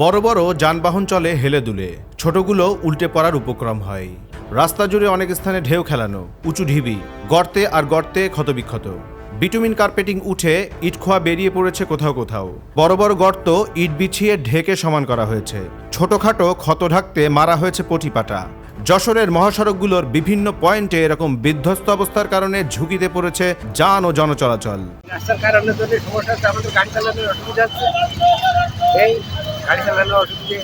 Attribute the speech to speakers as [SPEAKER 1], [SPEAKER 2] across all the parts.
[SPEAKER 1] বড় বড় যানবাহন চলে হেলে দুলে, ছোটগুলো উল্টে পড়ার উপক্রম হয়। রাস্তা জুড়ে অনেক স্থানে ঢেউ খেলানো, উঁচু ঢিবি, গর্তে আর গর্তে ক্ষতবিক্ষত। বিটুমিন কার্পেটিং উঠে ইটখোয়া বেরিয়ে পড়েছে কোথাও কোথাও। বড় বড় গর্ত ইট বিছিয়ে ঢেকে সমান করা হয়েছে। ছোটখাটো ক্ষত ঢাকতে মারা হয়েছে পটিপাটা। যশোরের মহাসড়কগুলোর বিভিন্ন পয়েন্টে এরকম বিধ্বস্ত অবস্থার কারণে ঝুঁকিতে পড়েছে যান ও জনচলাচল।
[SPEAKER 2] রাস্তার কারণে যদি সমস্যা হচ্ছে, আমাদের গাড়ি চালানোর অসুবিধা হচ্ছে। এই গাড়ি চালানোর অসুবিধে,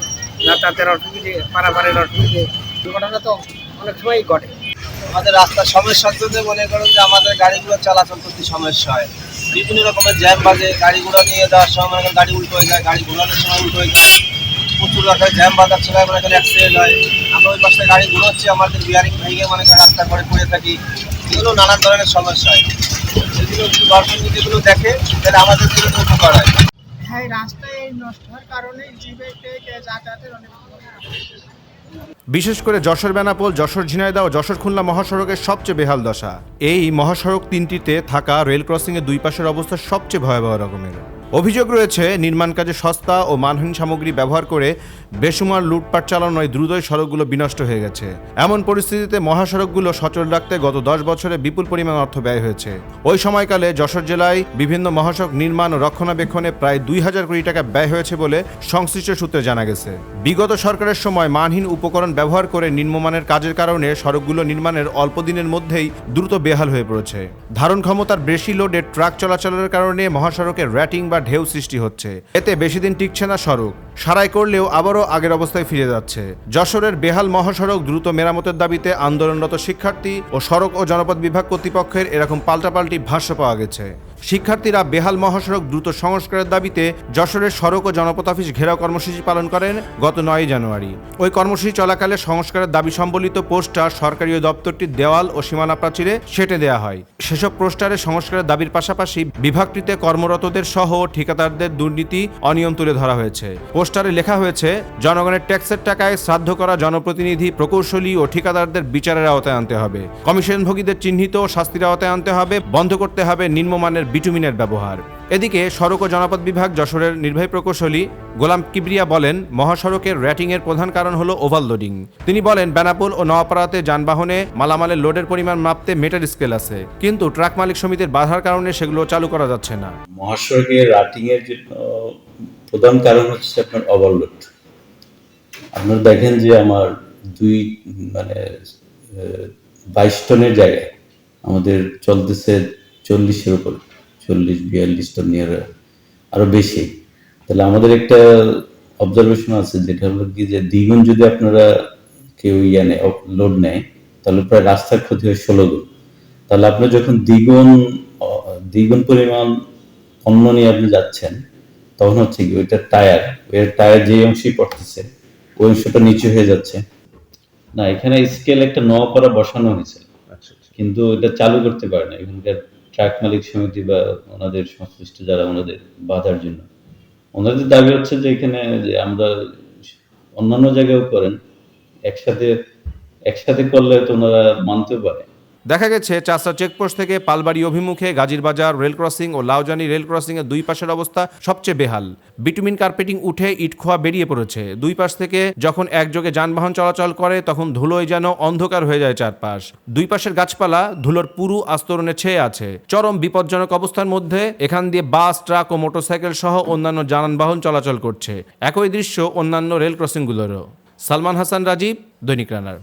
[SPEAKER 2] যাতায়াতের অসুবিধে, পারাপারের অসুবিধে, দুর্ঘটনা তো অনেক সময়ই ঘটে।
[SPEAKER 3] আমাদের রাস্তার সমস্যার জন্য মনে করুন যে আমাদের গাড়িগুলো চলাচল করতে সমস্যা হয়। বিভিন্ন রকমের জ্যাম বাজে, গাড়িগুলো নিয়ে যাওয়ার সময় মনে করেন গাড়ি উল্টো হয়ে যায়, গাড়ি ঘোরানোর সময় উল্টো হয়ে যায়, প্রচুর রাস্তায় জ্যাম বাজার সময় মনে করেন অ্যাক্সিডেন্ট হয়। আমরা ওই পাশে গাড়ি ঘুরোচ্ছি, আমাদের বিয়ারিং ভেঙে মনে করেন রাস্তার পরে পড়ে থাকি। এগুলো নানান ধরনের সমস্যা হয়। সেগুলো যদি গভর্নমেন্ট যেগুলো দেখে তাহলে আমাদের জন্য উপকার হয়।
[SPEAKER 4] হ্যাঁ, রাস্তায় এই নষ্ট হওয়ার কারণে যাতায়াতের অনেক সমস্যা।
[SPEAKER 1] বিশেষ করে যশোর বেনাপোল, যশোর ঝিনাইদহ ও যশোর খুলনা মহাসড়কের সবচেয়ে বেহাল দশা। এই মহাসড়ক তিনটিতে থাকা রেল ক্রসিংয়ের দুই পাশের অবস্থা সবচেয়ে ভয়াবহ রকমের। অভিযোগ রয়েছে নির্মাণ কাজে সস্তা ও মানহীন সামগ্রী ব্যবহার করে বেসুমার লুটপাট চালানোয় দ্রুতই সড়কগুলো বিনষ্ট হয়ে গেছে। এমন পরিস্থিতিতে মহাসড়কগুলো সচল রাখতে গত 10 বছরে বিপুল পরিমাণ অর্থ ব্যয় হয়েছে। ওই সময়কালে যশোর জেলায় বিভিন্ন মহাসড়ক নির্মাণ ও রক্ষণাবেক্ষণে প্রায় 2000 কোটি টাকা ব্যয় হয়েছে বলে সংশ্লিষ্ট সূত্রে জানা গেছে। বিগত সরকারের সময় মানহীন উপকরণ ব্যবহার করে নিম্নমানের কাজের কারণে সড়কগুলো নির্মাণের অল্প দিনের মধ্যেই দ্রুত বেহাল হয়ে পড়েছে। ধারণ ক্ষমতার বেশি লোডে ট্রাক চলাচলের কারণে মহাসড়কের র্যাটিং বা ঢেউ সৃষ্টি হচ্ছে। এতে বেশি দিন টিকছে না সড়ক, সারাই করলেও আবারও আগের অবস্থায় ফিরে যাচ্ছে। যশোরের বেহাল মহাসড়ক দ্রুত মেরামতের দাবিতে আন্দোলনরত শিক্ষার্থী ও সড়ক ও জনপদ বিভাগ কর্তৃপক্ষের এরকম পাল্টাপাল্টি ভাষ্য পাওয়া গেছে। শিক্ষার্থীরা বেহাল মহাসড়ক দ্রুত সংস্কারের দাবিতে যশোরের সড়ক ও জনপদ অফিস ঘেরাও কর্মসূচি পালন করেন গত 9 জানুয়ারি। ওই কর্মসূচি চলাকালে সংস্কারের দাবি সম্বলিত পোস্টার সরকারি দপ্তরটির দেওয়াল ও সীমানা প্রাচীরে সেঁটে দেওয়া হয়। সেসব পোস্টারে সংস্কারের দাবির পাশাপাশি বিভাগটিতে কর্মরতদের সহ ঠিকাদারদের দুর্নীতি, অনিয়ম তুলে ধরা হয়েছে। পোস্টারে লেখা হয়েছে, জনগণের ট্যাক্সের টাকায় শ্রাদ্ধ করা জনপ্রতিনিধি, প্রকৌশলী ও ঠিকাদারদের বিচারের আওতায় আনতে হবে। কমিশনভোগীদের চিহ্নিত ও শাস্তির আওতায় আনতে হবে। বন্ধ করতে হবে নিম্নমানের বিটুমিনের ব্যবহার। এদিকে সড়ক ও জনপদ বিভাগ যশোরের নির্বাহী প্রকৌশলী গোলাম কিবরিয়া বলেন, মহাসড়কের র্যাটিংয়ের প্রধান কারণ হলো ওভারলোডিং। তিনি বলেন, বেনাপোল ও নওয়াপাড়াতে যানবাহনে মালামালের লোডের পরিমাণ মাপতে মিটার স্কেল আছে, কিন্তু ট্রাক মালিক সমিতির বাধার কারণে সেগুলো চালু করা যাচ্ছে না।
[SPEAKER 5] মহাসড়কের রাটিং এর জন্য প্রধান কারণ হচ্ছে আপনার ওভারলোড। আপনারা দেখেন যে আমার 22 টনের জায়গায় আমাদের চলতেছে 40-এর উপর, 40-42 টন নিয়ে আরো বেশি। তাহলে আমাদের একটা অবজারভেশন আছে, যেটা হলো কি যে দ্বিগুণ যদি আপনারা কেউ লোড নেয়, তাহলে প্রায় রাস্তার ক্ষতি হয় 16 গুণ। তাহলে আপনি যখন দ্বিগুণ পরিমাণ পণ্য নিয়ে আপনি যাচ্ছেন, তখন হচ্ছে কি ওইটা টায়ার যে অংশই পড়তেছে ওই অংশটা নিচু হয়ে যাচ্ছে না। এখানে স্কেল একটা নওয়াপাড়া বসানো হয়েছে, কিন্তু এটা চালু করতে পারে না এখানকার ট্রাক মালিক সমিতি বা ওনাদের সংশ্লিষ্ট যারা ওনাদের বাধার জন্য। ওনাদের দাবি হচ্ছে যে এখানে যে আমরা অন্যান্য জায়গায়ও করেন, একসাথে করলে তো ওনারা মানতেও পারে।
[SPEAKER 1] দেখা গেছে, চাষা চেকপোস্ট থেকে পালবাড়ি অভিমুখে গাজীর বাজার রেল ক্রসিং ও লাউজানি রেল ক্রসিং এর দুই পাশের অবস্থা সবচেয়ে বেহাল। বিটুমিন কার্পেটিং উঠে ইটখোয়া বেরিয়ে পড়েছে। দুই পাশ থেকে যখন একযোগে যানবাহন চলাচল করে, তখন ধুলোয় যেন অন্ধকার হয়ে যায় চারপাশ। দুই পাশের গাছপালা ধুলোর পুরু আস্তরণে ছেয়ে আছে। চরম বিপজ্জনক অবস্থার মধ্যে এখান দিয়ে বাস, ট্রাক ও মোটরসাইকেল সহ অন্যান্য যানবাহন চলাচল করছে। একই দৃশ্য অন্যান্য রেল ক্রসিংগুলোরও। সালমান হাসান, রাজীব, দৈনিক রানার।